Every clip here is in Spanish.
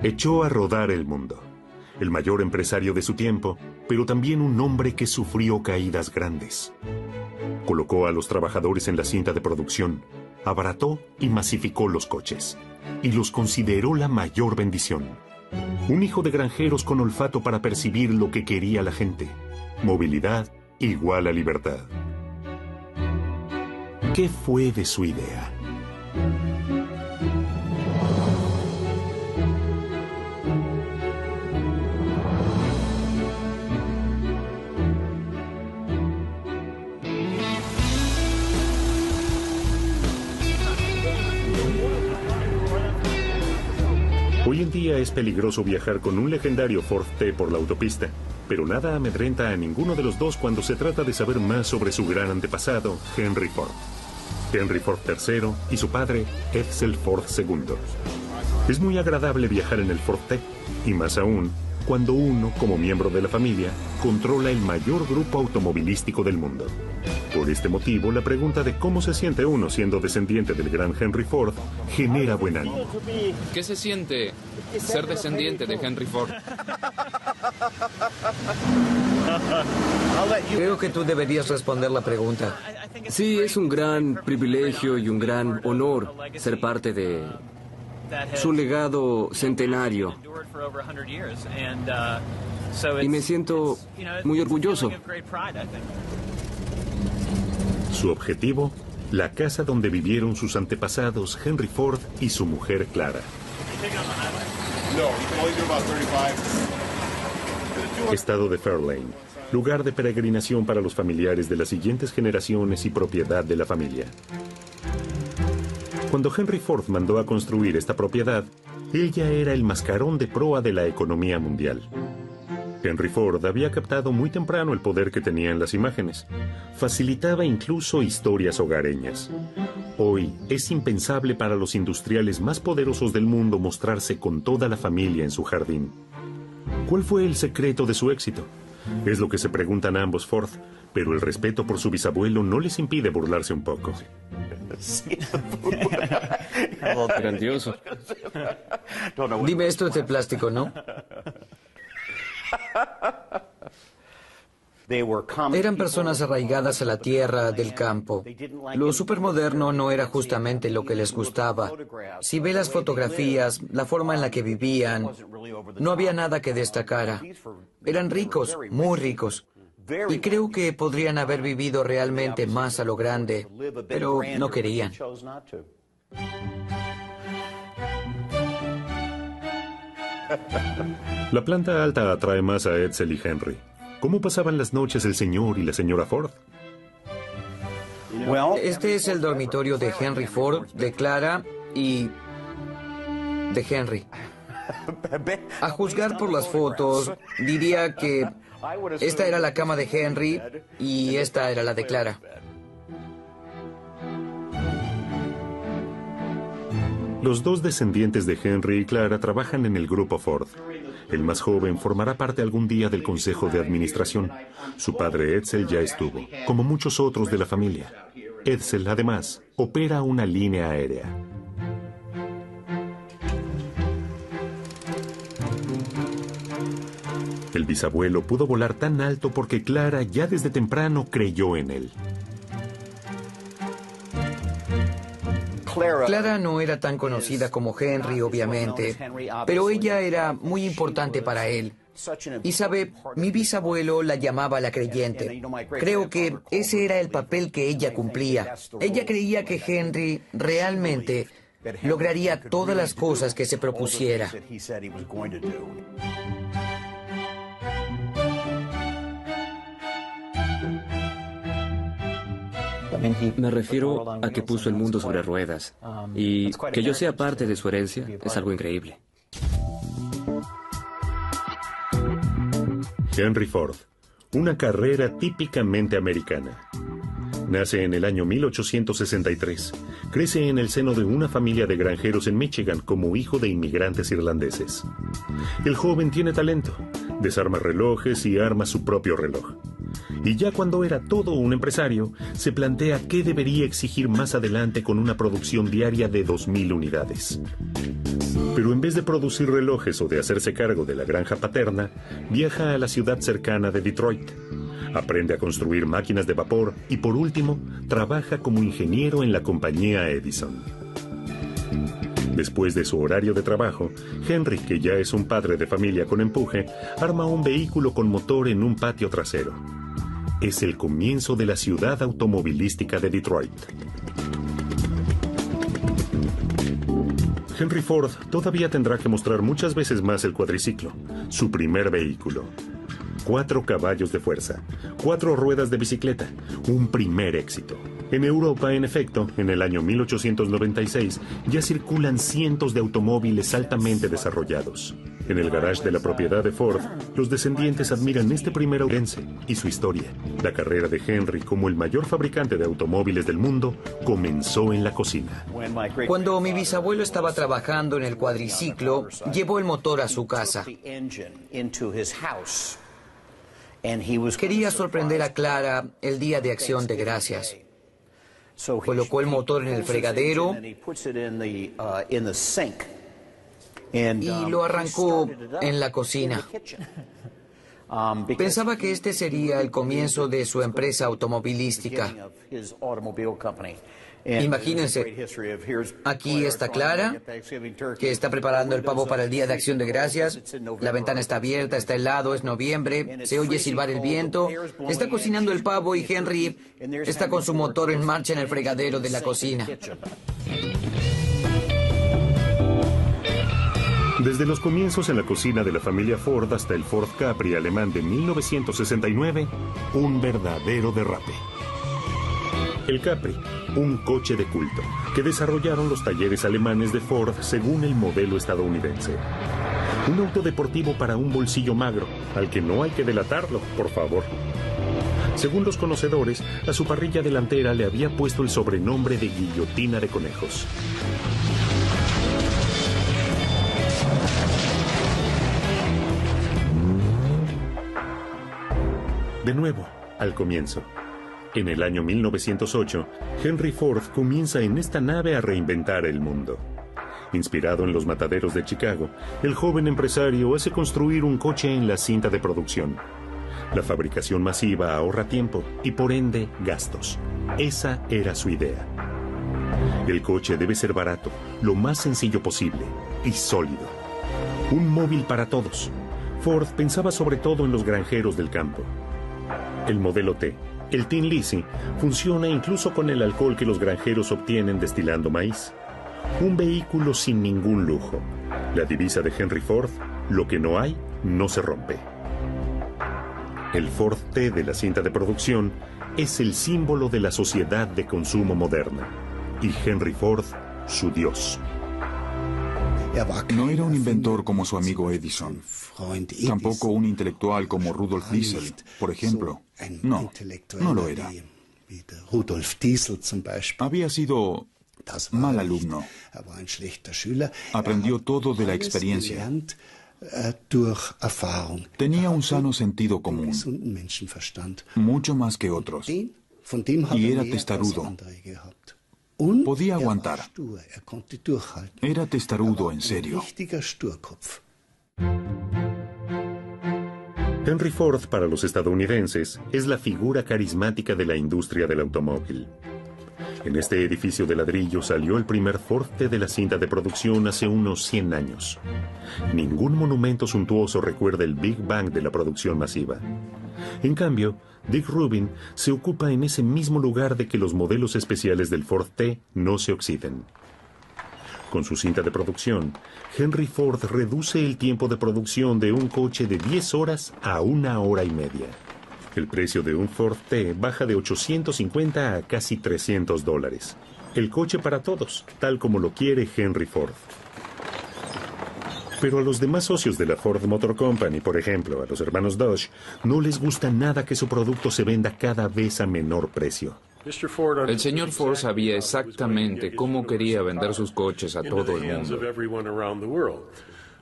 Echó a rodar el mundo. El mayor empresario de su tiempo, pero también un hombre que sufrió caídas grandes. Colocó a los trabajadores en la cinta de producción, abarató y masificó los coches, y los consideró la mayor bendición. Un hijo de granjeros con olfato para percibir lo que quería la gente. Movilidad igual a libertad. ¿Qué fue de su idea? Hoy en día es peligroso viajar con un legendario Ford T por la autopista, pero nada amedrenta a ninguno de los dos cuando se trata de saber más sobre su gran antepasado, Henry Ford. Henry Ford III y su padre, Edsel Ford II. Es muy agradable viajar en el Ford T, y más aún, cuando uno, como miembro de la familia, controla el mayor grupo automovilístico del mundo. Por este motivo, la pregunta de cómo se siente uno siendo descendiente del gran Henry Ford genera buen ánimo. ¿Qué se siente ser descendiente de Henry Ford? Creo que tú deberías responder la pregunta. Sí, es un gran privilegio y un gran honor ser parte de su legado centenario. Y me siento muy orgulloso. Su objetivo, la casa donde vivieron sus antepasados Henry Ford y su mujer Clara. Estado de Fairlane, lugar de peregrinación para los familiares de las siguientes generaciones y propiedad de la familia. Cuando Henry Ford mandó a construir esta propiedad, ella era el mascarón de proa de la economía mundial. Henry Ford había captado muy temprano el poder que tenían las imágenes. Facilitaba incluso historias hogareñas. Hoy es impensable para los industriales más poderosos del mundo mostrarse con toda la familia en su jardín. ¿Cuál fue el secreto de su éxito? Es lo que se preguntan ambos Ford, pero el respeto por su bisabuelo no les impide burlarse un poco. Grandioso. Dime, esto es de plástico, ¿no? Eran personas arraigadas a la tierra del campo. Lo supermoderno no era justamente lo que les gustaba. Si ve las fotografías, la forma en la que vivían, no había nada que destacara. Eran ricos, muy ricos. Y creo que podrían haber vivido realmente más a lo grande, pero no querían. La planta alta atrae más a Edsel y Henry. ¿Cómo pasaban las noches el señor y la señora Ford? Este es el dormitorio de Henry Ford, de Clara y de Henry. A juzgar por las fotos, diría que esta era la cama de Henry y esta era la de Clara. Los dos descendientes de Henry y Clara trabajan en el grupo Ford. El más joven formará parte algún día del consejo de administración. Su padre Edsel ya estuvo, como muchos otros de la familia. Edsel, además, opera una línea aérea. El bisabuelo pudo volar tan alto porque Clara ya desde temprano creyó en él. Clara no era tan conocida como Henry, obviamente, pero ella era muy importante para él. Y sabe, mi bisabuelo la llamaba la creyente. Creo que ese era el papel que ella cumplía. Ella creía que Henry realmente lograría todas las cosas que se propusiera. Me refiero a que puso el mundo sobre ruedas. Y que yo sea parte de su herencia es algo increíble. Henry Ford, una carrera típicamente americana. Nace en el año 1863. Crece en el seno de una familia de granjeros en Michigan como hijo de inmigrantes irlandeses. El joven tiene talento. Desarma relojes y arma su propio reloj. Y ya cuando era todo un empresario, se plantea qué debería exigir más adelante con una producción diaria de 2.000 unidades. Pero en vez de producir relojes o de hacerse cargo de la granja paterna, viaja a la ciudad cercana de Detroit. Aprende a construir máquinas de vapor y, por último, trabaja como ingeniero en la compañía Edison. Después de su horario de trabajo, Henry, que ya es un padre de familia con empuje, arma un vehículo con motor en un patio trasero. Es el comienzo de la ciudad automovilística de Detroit. Henry Ford todavía tendrá que mostrar muchas veces más el cuadriciclo, su primer vehículo. 4 caballos de fuerza, 4 ruedas de bicicleta, un primer éxito. En Europa, en efecto, en el año 1896, ya circulan cientos de automóviles altamente desarrollados. En el garage de la propiedad de Ford, los descendientes admiran este primer aurense y su historia. La carrera de Henry como el mayor fabricante de automóviles del mundo comenzó en la cocina. Cuando mi bisabuelo estaba trabajando en el cuadriciclo, llevó el motor a su casa. Quería sorprender a Clara el día de Acción de Gracias. Colocó el motor en el fregadero y lo arrancó en la cocina. Pensaba que este sería el comienzo de su empresa automovilística. Imagínense, aquí está Clara, que está preparando el pavo para el Día de Acción de Gracias. La ventana está abierta, está helado, es noviembre, se oye silbar el viento. Está cocinando el pavo y Henry está con su motor en marcha en el fregadero de la cocina. Desde los comienzos en la cocina de la familia Ford hasta el Ford Capri alemán de 1969, un verdadero derrape. El Capri, un coche de culto, que desarrollaron los talleres alemanes de Ford según el modelo estadounidense. Un auto deportivo para un bolsillo magro, al que no hay que delatarlo, por favor. Según los conocedores, a su parrilla delantera le había puesto el sobrenombre de guillotina de conejos. De nuevo, al comienzo. En el año 1908, Henry Ford comienza en esta nave a reinventar el mundo. Inspirado en los mataderos de Chicago, el joven empresario hace construir un coche en la cinta de producción. La fabricación masiva ahorra tiempo y, por ende, gastos. Esa era su idea. El coche debe ser barato, lo más sencillo posible y sólido. Un móvil para todos. Ford pensaba sobre todo en los granjeros del campo. El modelo T, el Tin Lizzie, funciona incluso con el alcohol que los granjeros obtienen destilando maíz. Un vehículo sin ningún lujo. La divisa de Henry Ford, lo que no hay, no se rompe. El Ford T de la cinta de producción es el símbolo de la sociedad de consumo moderna. Y Henry Ford, su dios. No era un inventor como su amigo Edison. Tampoco un intelectual como Rudolf Diesel, por ejemplo. No, no lo era. Había sido mal alumno. Aprendió todo de la experiencia. Tenía un sano sentido común, mucho más que otros. Y era testarudo. Podía aguantar. Era testarudo en serio. Henry Ford, para los estadounidenses, es la figura carismática de la industria del automóvil. En este edificio de ladrillo salió el primer Ford T de la cinta de producción hace unos 100 años. Ningún monumento suntuoso recuerda el Big Bang de la producción masiva. En cambio, Dick Rubin se ocupa en ese mismo lugar de que los modelos especiales del Ford T no se oxiden. Con su cinta de producción, Henry Ford reduce el tiempo de producción de un coche de 10 horas a 1 hora y media. El precio de un Ford T baja de $850 a casi $300. El coche para todos, tal como lo quiere Henry Ford. Pero a los demás socios de la Ford Motor Company, por ejemplo, a los hermanos Dodge, no les gusta nada que su producto se venda cada vez a menor precio. El señor Ford sabía exactamente cómo quería vender sus coches a todo el mundo.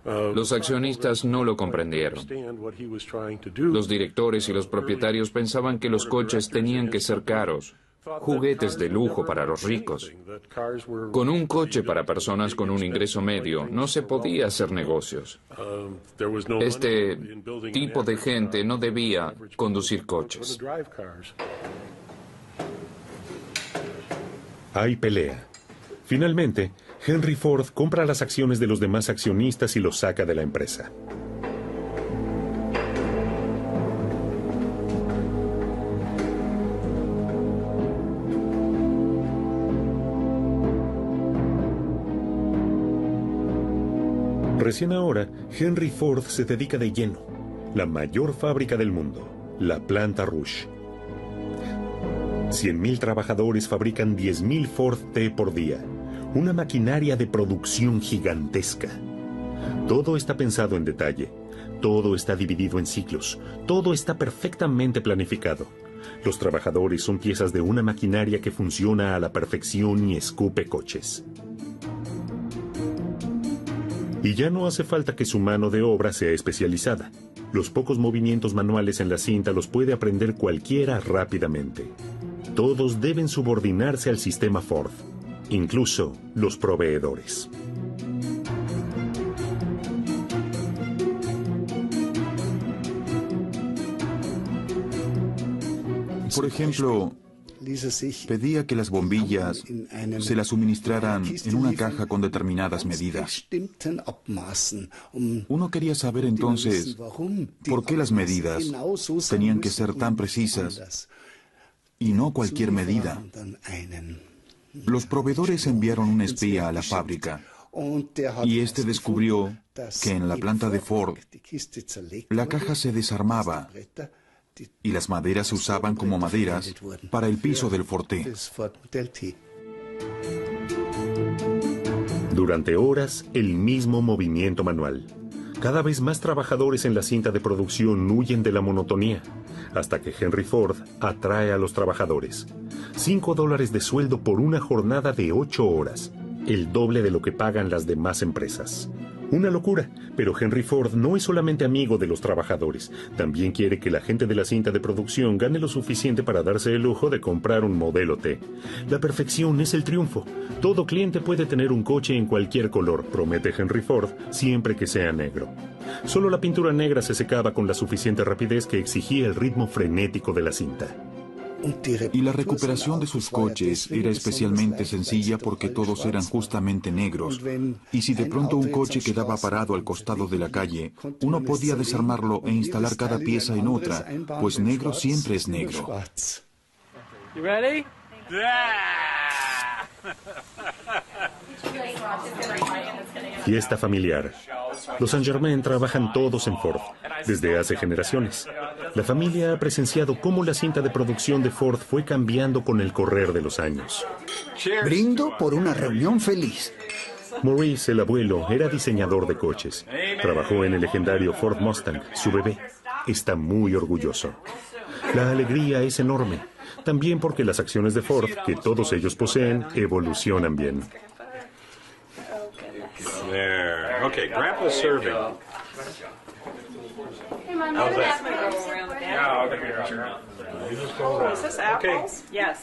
Los accionistas no lo comprendieron. Los directores y los propietarios pensaban que los coches tenían que ser caros, juguetes de lujo para los ricos. Con un coche para personas con un ingreso medio no se podía hacer negocios. Este tipo de gente no debía conducir coches. Hay pelea. Finalmente, Henry Ford compra las acciones de los demás accionistas y los saca de la empresa. Recién ahora, Henry Ford se dedica de lleno. La mayor fábrica del mundo, la planta Rouge. 100,000 trabajadores fabrican 10,000 Ford T por día. Una maquinaria de producción gigantesca. Todo está pensado en detalle. Todo está dividido en ciclos. Todo está perfectamente planificado. Los trabajadores son piezas de una maquinaria que funciona a la perfección y escupe coches. Y ya no hace falta que su mano de obra sea especializada. Los pocos movimientos manuales en la cinta los puede aprender cualquiera rápidamente. Todos deben subordinarse al sistema Ford, incluso los proveedores. Por ejemplo, pedía que las bombillas se las suministraran en una caja con determinadas medidas. Uno quería saber entonces por qué las medidas tenían que ser tan precisas y no cualquier medida. Los proveedores enviaron un espía a la fábrica y este descubrió que en la planta de Ford la caja se desarmaba y las maderas se usaban como maderas para el piso del Ford T. Durante horas, el mismo movimiento manual. Cada vez más trabajadores en la cinta de producción huyen de la monotonía, hasta que Henry Ford atrae a los trabajadores. $5 de sueldo por una jornada de 8 horas, el doble de lo que pagan las demás empresas. Una locura, pero Henry Ford no es solamente amigo de los trabajadores, también quiere que la gente de la cinta de producción gane lo suficiente para darse el lujo de comprar un modelo T. La perfección es el triunfo. Todo cliente puede tener un coche en cualquier color, promete Henry Ford, siempre que sea negro. Solo la pintura negra se secaba con la suficiente rapidez que exigía el ritmo frenético de la cinta. Y la recuperación de sus coches era especialmente sencilla porque todos eran justamente negros. Y si de pronto un coche quedaba parado al costado de la calle, uno podía desarmarlo e instalar cada pieza en otra, pues negro siempre es negro. Fiesta familiar. Los Saint-Germain trabajan todos en Ford, desde hace generaciones. La familia ha presenciado cómo la cinta de producción de Ford fue cambiando con el correr de los años. Brindo por una reunión feliz. Maurice, el abuelo, era diseñador de coches. Trabajó en el legendario Ford Mustang, su bebé. Está muy orgulloso. La alegría es enorme, también porque las acciones de Ford, que todos ellos poseen, evolucionan bien. There. Okay, Grandpa's serving. How's that? Yeah, I'll give you a turn. Is this apples? Yes.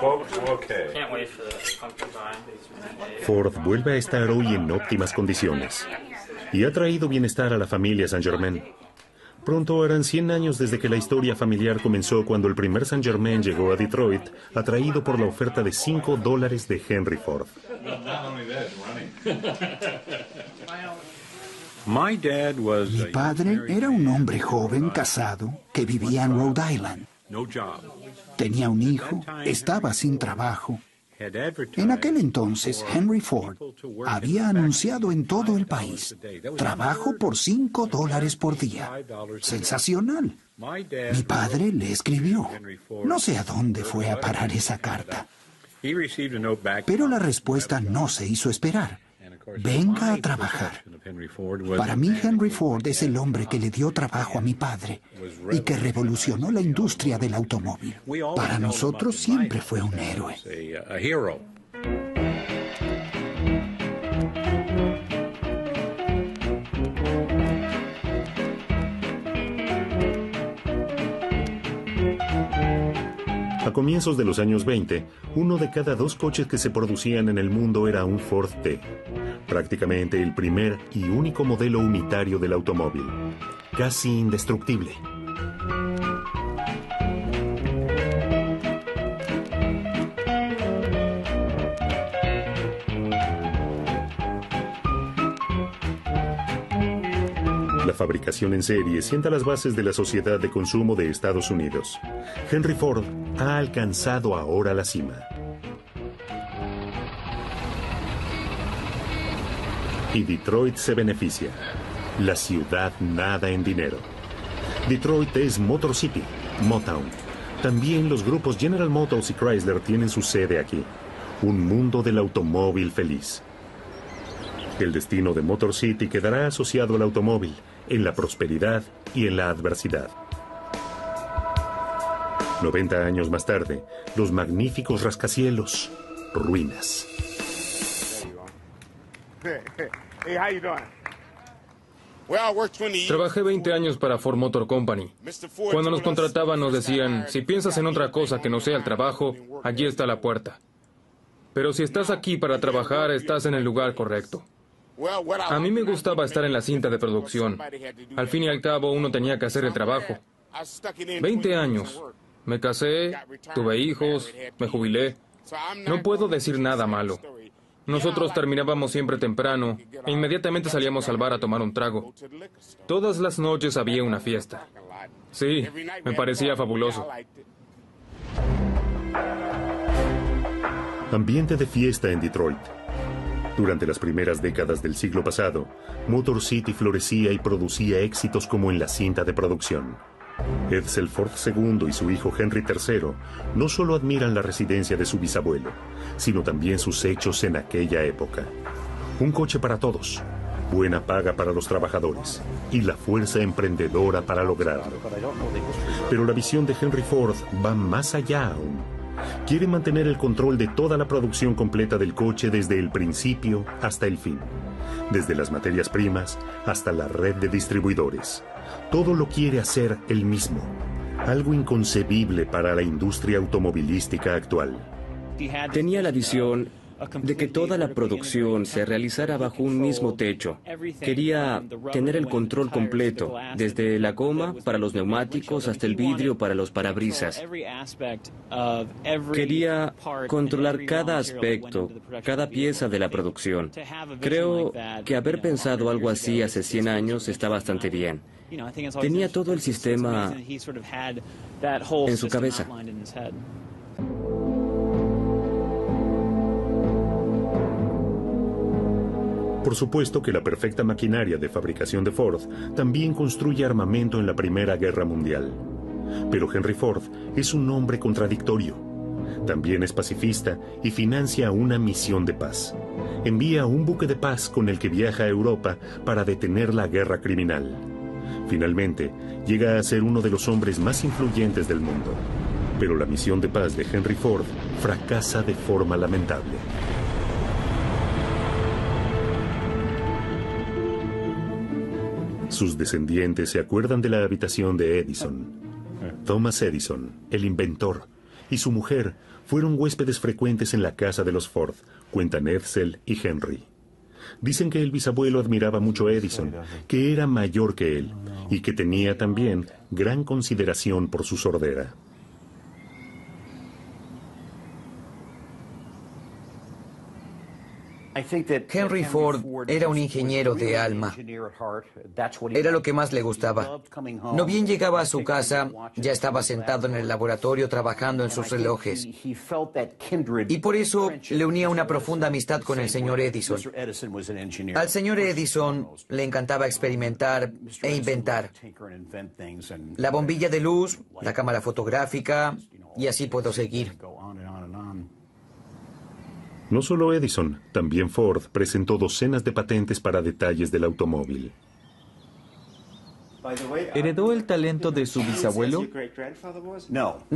Okay. Can't wait for the pumpkin pie. Ford vuelve a estar hoy en óptimas condiciones y ha traído bienestar a la familia Saint-Germain. Pronto harán 100 años desde que la historia familiar comenzó cuando el primer Saint-Germain llegó a Detroit, atraído por la oferta de $5 de Henry Ford. Mi padre era un hombre joven casado que vivía en Rhode Island. Tenía un hijo, estaba sin trabajo. En aquel entonces, Henry Ford había anunciado en todo el país trabajo por $5 por día. Sensacional. Mi padre le escribió. No sé a dónde fue a parar esa carta. Pero la respuesta no se hizo esperar. Venga a trabajar. Para mí, Henry Ford es el hombre que le dio trabajo a mi padre y que revolucionó la industria del automóvil. Para nosotros siempre fue un héroe. A comienzos de los años 20, uno de cada 2 coches que se producían en el mundo era un Ford T, prácticamente el primer y único modelo unitario del automóvil, casi indestructible. La fabricación en serie sienta las bases de la sociedad de consumo de Estados Unidos. Henry Ford ha alcanzado ahora la cima. Y Detroit se beneficia. La ciudad nada en dinero. Detroit es Motor City, Motown. También los grupos General Motors y Chrysler tienen su sede aquí. Un mundo del automóvil feliz. El destino de Motor City quedará asociado al automóvil, en la prosperidad y en la adversidad. 90 años más tarde, los magníficos rascacielos, ruinas. Trabajé 20 años para Ford Motor Company. Cuando nos contrataban nos decían, si piensas en otra cosa que no sea el trabajo, aquí está la puerta. Pero si estás aquí para trabajar, estás en el lugar correcto. A mí me gustaba estar en la cinta de producción. Al fin y al cabo, uno tenía que hacer el trabajo. 20 años. Me casé, tuve hijos, me jubilé. No puedo decir nada malo. Nosotros terminábamos siempre temprano e inmediatamente salíamos al bar a tomar un trago. Todas las noches había una fiesta. Sí, me parecía fabuloso. Ambiente de fiesta en Detroit. Durante las primeras décadas del siglo pasado, Motor City florecía y producía éxitos como en la cinta de producción. Edsel Ford II y su hijo Henry III no solo admiran la residencia de su bisabuelo, sino también sus hechos en aquella época. Un coche para todos, buena paga para los trabajadores y la fuerza emprendedora para lograrlo. Pero la visión de Henry Ford va más allá aún. Quiere mantener el control de toda la producción completa del coche desde el principio hasta el fin. Desde las materias primas hasta la red de distribuidores. Todo lo quiere hacer él mismo. Algo inconcebible para la industria automovilística actual. Tenía la visión de que toda la producción se realizara bajo un mismo techo. Quería tener el control completo, desde la goma para los neumáticos hasta el vidrio para los parabrisas. Quería controlar cada aspecto, cada pieza de la producción. Creo que haber pensado algo así hace 100 años está bastante bien. Tenía todo el sistema en su cabeza. Por supuesto que la perfecta maquinaria de fabricación de Ford también construye armamento en la Primera Guerra Mundial. Pero Henry Ford es un hombre contradictorio. También es pacifista y financia una misión de paz. Envía un buque de paz con el que viaja a Europa para detener la guerra criminal. Finalmente, llega a ser uno de los hombres más influyentes del mundo. Pero la misión de paz de Henry Ford fracasa de forma lamentable. Sus descendientes se acuerdan de la habitación de Edison. Thomas Edison, el inventor, y su mujer fueron huéspedes frecuentes en la casa de los Ford, cuentan Edsel y Henry. Dicen que el bisabuelo admiraba mucho a Edison, que era mayor que él, y que tenía también gran consideración por su sordera. Henry Ford era un ingeniero de alma. Era lo que más le gustaba. No bien llegaba a su casa, ya estaba sentado en el laboratorio trabajando en sus relojes. Y por eso le unía una profunda amistad con el señor Edison. Al señor Edison le encantaba experimentar e inventar. La bombilla de luz, la cámara fotográfica, y así puedo seguir. No solo Edison, también Ford presentó docenas de patentes para detalles del automóvil. ¿Heredó el talento de su bisabuelo? No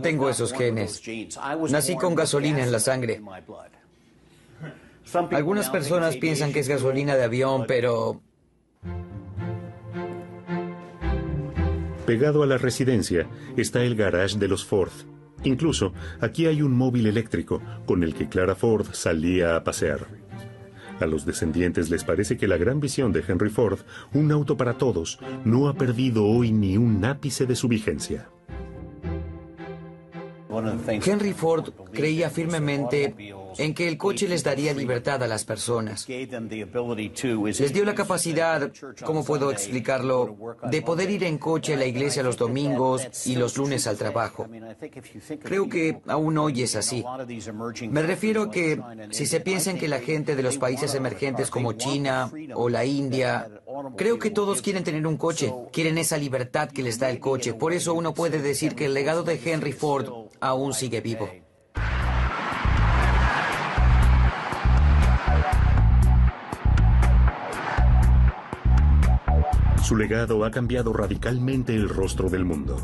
tengo esos genes. Nací con gasolina en la sangre. Algunas personas piensan que es gasolina de avión, pero Pegado a la residencia está el garage de los Ford. Incluso aquí hay un móvil eléctrico con el que Clara Ford salía a pasear. A los descendientes les parece que la gran visión de Henry Ford, un auto para todos, no ha perdido hoy ni un ápice de su vigencia. Henry Ford creía firmemente en que el coche les daría libertad a las personas. Les dio la capacidad, ¿cómo puedo explicarlo?, de poder ir en coche a la iglesia los domingos y los lunes al trabajo. Creo que aún hoy es así. Me refiero a que si se piensa en que la gente de los países emergentes como China o la India, creo que todos quieren tener un coche, quieren esa libertad que les da el coche. Por eso uno puede decir que el legado de Henry Ford aún sigue vivo. Su legado ha cambiado radicalmente el rostro del mundo.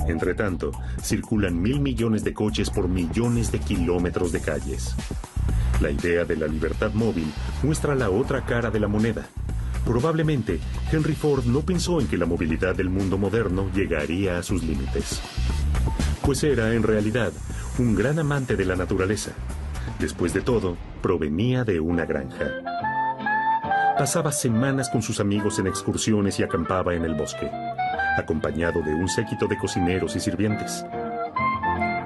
Entre tanto, circulan 1.000 millones de coches por millones de kilómetros de calles. La idea de la libertad móvil muestra la otra cara de la moneda. Probablemente, Henry Ford no pensó en que la movilidad del mundo moderno llegaría a sus límites. Pues era, en realidad, un gran amante de la naturaleza. Después de todo, provenía de una granja. Pasaba semanas con sus amigos en excursiones y acampaba en el bosque, acompañado de un séquito de cocineros y sirvientes.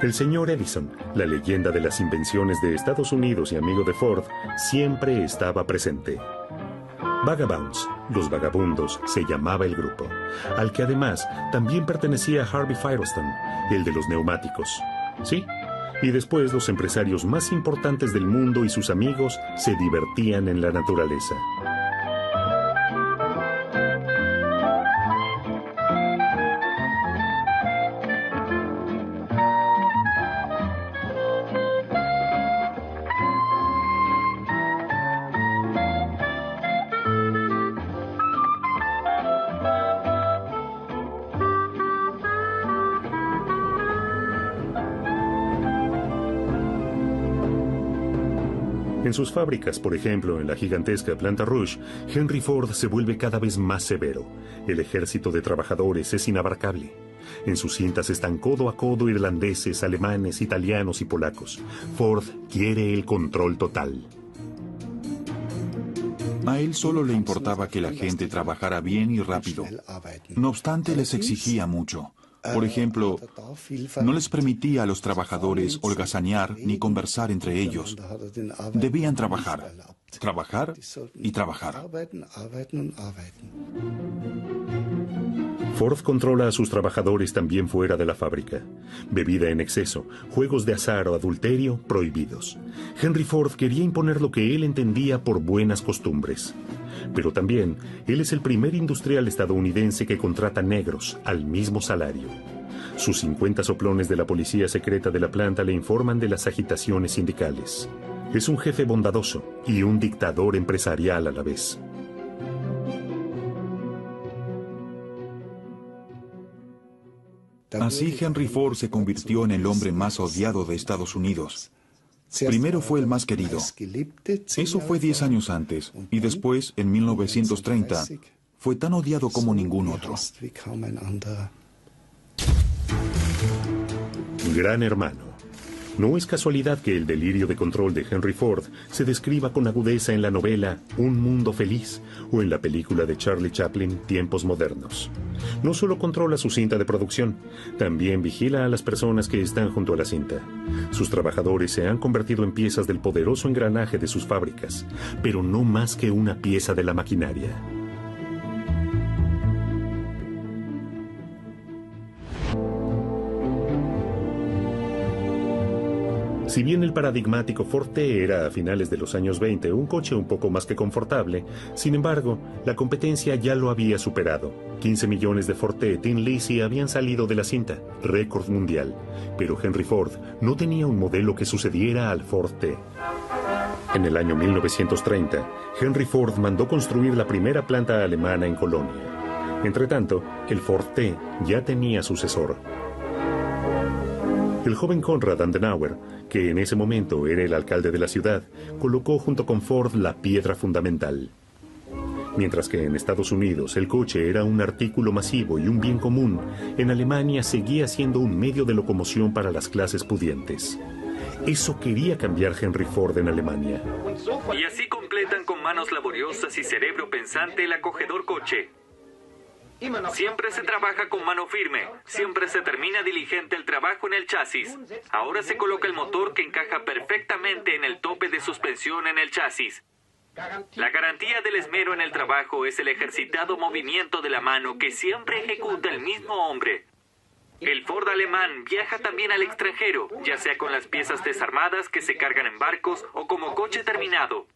El señor Edison, la leyenda de las invenciones de Estados Unidos y amigo de Ford, siempre estaba presente. Vagabonds, los vagabundos, se llamaba el grupo, al que además también pertenecía Harvey Firestone, el de los neumáticos. Sí, y después los empresarios más importantes del mundo y sus amigos se divertían en la naturaleza. En sus fábricas, por ejemplo, en la gigantesca Planta Rouge, Henry Ford se vuelve cada vez más severo. El ejército de trabajadores es inabarcable. En sus cintas están codo a codo irlandeses, alemanes, italianos y polacos. Ford quiere el control total. A él solo le importaba que la gente trabajara bien y rápido. No obstante, les exigía mucho. Por ejemplo, no les permitía a los trabajadores holgazanear ni conversar entre ellos. Debían trabajar, trabajar y trabajar. Ford controla a sus trabajadores también fuera de la fábrica. Bebida en exceso, juegos de azar o adulterio prohibidos. Henry Ford quería imponer lo que él entendía por buenas costumbres. Pero también, él es el primer industrial estadounidense que contrata negros al mismo salario. Sus 50 soplones de la policía secreta de la planta le informan de las agitaciones sindicales. Es un jefe bondadoso y un dictador empresarial a la vez. Así Henry Ford se convirtió en el hombre más odiado de Estados Unidos. Primero fue el más querido. Eso fue 10 años antes. Y después, en 1930, fue tan odiado como ningún otro. Gran Hermano. No es casualidad que el delirio de control de Henry Ford se describa con agudeza en la novela Un Mundo Feliz o en la película de Charlie Chaplin, Tiempos Modernos. No solo controla su cinta de producción, también vigila a las personas que están junto a la cinta. Sus trabajadores se han convertido en piezas del poderoso engranaje de sus fábricas, pero no más que una pieza de la maquinaria. Si bien el paradigmático Ford T era a finales de los años 20 un coche un poco más que confortable, sin embargo, la competencia ya lo había superado. 15 millones de Ford T Tin Lizzie habían salido de la cinta, récord mundial. Pero Henry Ford no tenía un modelo que sucediera al Ford T. En el año 1930, Henry Ford mandó construir la primera planta alemana en Colonia. Entretanto, el Ford T ya tenía sucesor. El joven Konrad Adenauer, que en ese momento era el alcalde de la ciudad, colocó junto con Ford la piedra fundamental. Mientras que en Estados Unidos el coche era un artículo masivo y un bien común, en Alemania seguía siendo un medio de locomoción para las clases pudientes. Eso quería cambiar Henry Ford en Alemania. Y así completan con manos laboriosas y cerebro pensante el acogedor coche. Siempre se trabaja con mano firme, siempre se termina diligente el trabajo en el chasis. Ahora se coloca el motor que encaja perfectamente en el tope de suspensión en el chasis. La garantía del esmero en el trabajo es el ejercitado movimiento de la mano que siempre ejecuta el mismo hombre. El Ford alemán viaja también al extranjero, ya sea con las piezas desarmadas que se cargan en barcos o como coche terminado.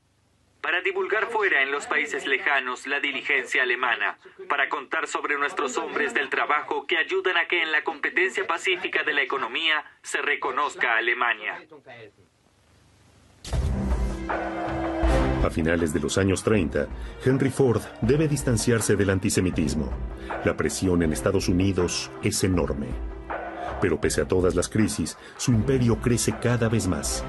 Para divulgar fuera en los países lejanos la diligencia alemana, para contar sobre nuestros hombres del trabajo que ayudan a que en la competencia pacífica de la economía se reconozca a Alemania. A finales de los años 30, Henry Ford debe distanciarse del antisemitismo. La presión en Estados Unidos es enorme. Pero pese a todas las crisis, su imperio crece cada vez más.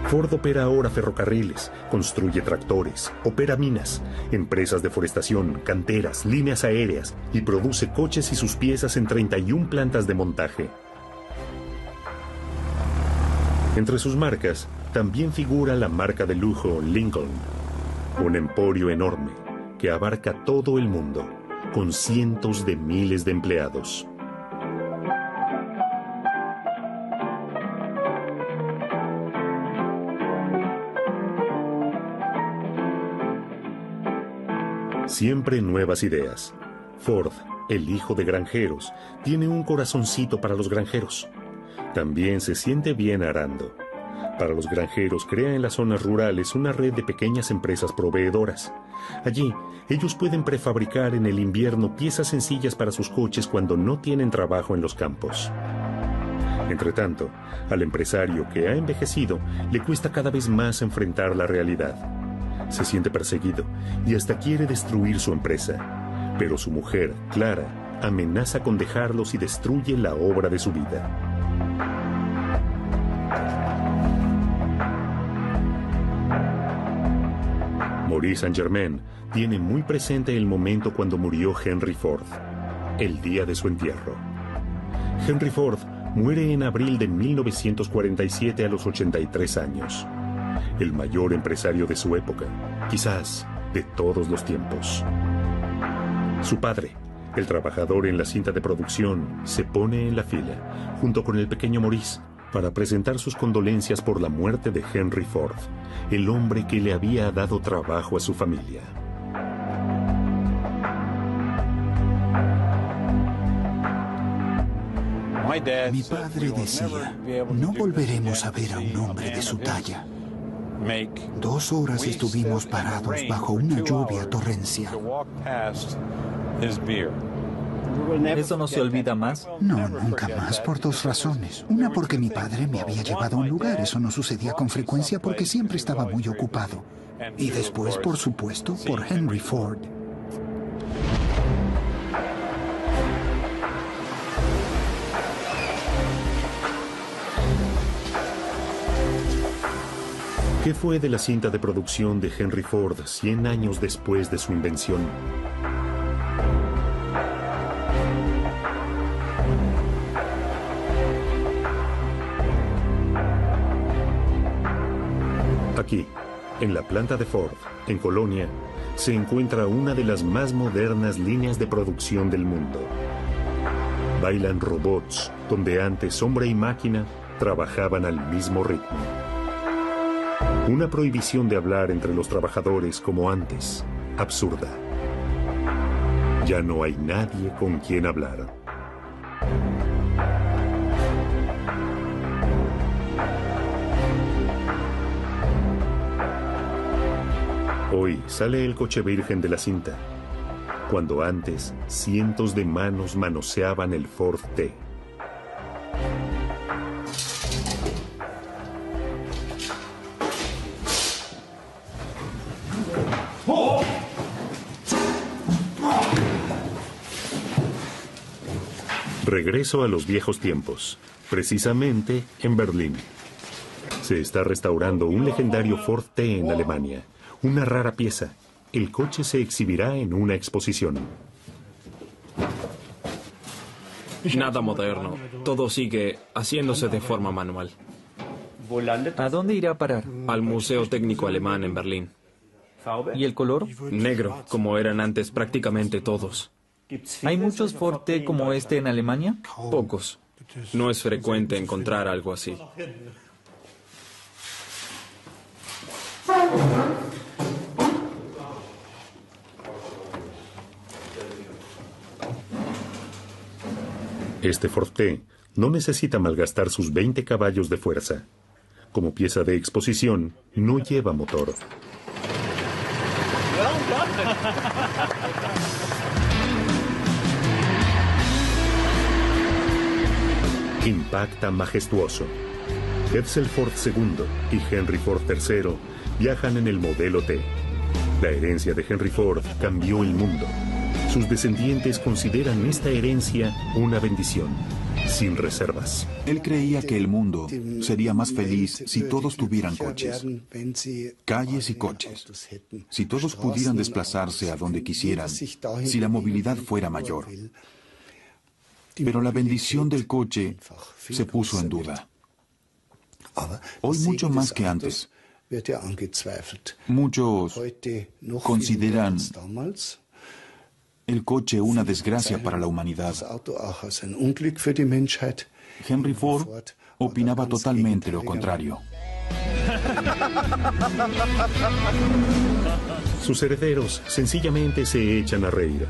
Ford opera ahora ferrocarriles, construye tractores, opera minas, empresas de forestación, canteras, líneas aéreas y produce coches y sus piezas en 31 plantas de montaje. Entre sus marcas, también figura la marca de lujo Lincoln, un emporio enorme que abarca todo el mundo, con cientos de miles de empleados. Siempre nuevas ideas. Ford, el hijo de granjeros, tiene un corazoncito para los granjeros. También se siente bien arando. Para los granjeros crea en las zonas rurales una red de pequeñas empresas proveedoras. Allí, ellos pueden prefabricar en el invierno piezas sencillas para sus coches cuando no tienen trabajo en los campos. Entretanto, al empresario que ha envejecido le cuesta cada vez más enfrentar la realidad. Se siente perseguido y hasta quiere destruir su empresa. Pero su mujer, Clara, amenaza con dejarlos y destruye la obra de su vida. Maurice Saint-Germain tiene muy presente el momento cuando murió Henry Ford, el día de su entierro. Henry Ford muere en abril de 1947 a los 83 años. El mayor empresario de su época, quizás de todos los tiempos. Su padre, el trabajador en la cinta de producción, se pone en la fila, junto con el pequeño Maurice, para presentar sus condolencias por la muerte de Henry Ford, el hombre que le había dado trabajo a su familia. Mi padre decía, no volveremos a ver a un hombre de su talla. 2 horas estuvimos parados bajo una lluvia torrencial. ¿Eso no se olvida más? No, nunca más, por 2 razones. Una, porque mi padre me había llevado a un lugar. Eso no sucedía con frecuencia porque siempre estaba muy ocupado. Y después, por supuesto, por Henry Ford. ¿Qué fue de la cinta de producción de Henry Ford 100 años después de su invención? Aquí, en la planta de Ford, en Colonia, se encuentra una de las más modernas líneas de producción del mundo. Bailan robots, donde antes hombre y máquina trabajaban al mismo ritmo. Una prohibición de hablar entre los trabajadores como antes, absurda. Ya no hay nadie con quien hablar. Hoy sale el coche virgen de la cinta, cuando antes cientos de manos manoseaban el Ford T. Regreso a los viejos tiempos, precisamente en Berlín. Se está restaurando un legendario Ford T en Alemania, una rara pieza, el coche se exhibirá en una exposición. Nada moderno. Todo sigue haciéndose de forma manual. ¿A dónde irá a parar? Al Museo Técnico Alemán en Berlín. ¿Y el color? Negro, como eran antes prácticamente todos. ¿Hay muchos Ford T como este en Alemania? Pocos. No es frecuente encontrar algo así. Este Ford T no necesita malgastar sus 20 caballos de fuerza. Como pieza de exposición, no lleva motor. Impacta majestuoso. Edsel Ford II y Henry Ford III viajan en el modelo T. La herencia de Henry Ford cambió el mundo. Sus descendientes consideran esta herencia una bendición, sin reservas. Él creía que el mundo sería más feliz si todos tuvieran coches, calles y coches, si todos pudieran desplazarse a donde quisieran, si la movilidad fuera mayor. Pero la bendición del coche se puso en duda. Hoy mucho más que antes. Muchos consideran el coche una desgracia para la humanidad. Henry Ford opinaba totalmente lo contrario. Sus herederos sencillamente se echan a reír.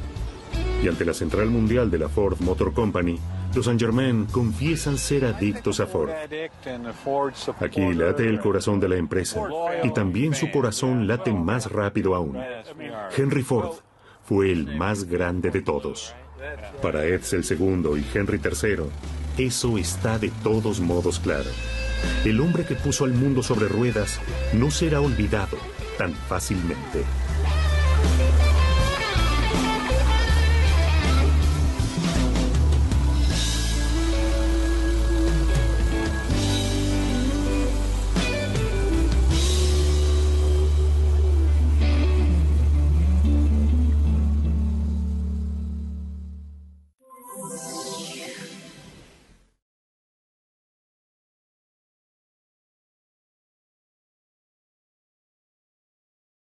Y ante la central mundial de la Ford Motor Company, los Saint-Germain confiesan ser adictos a Ford. Aquí late el corazón de la empresa, y también su corazón late más rápido aún. Henry Ford fue el más grande de todos. Para Edsel II y Henry III, eso está de todos modos claro. El hombre que puso al mundo sobre ruedas no será olvidado tan fácilmente.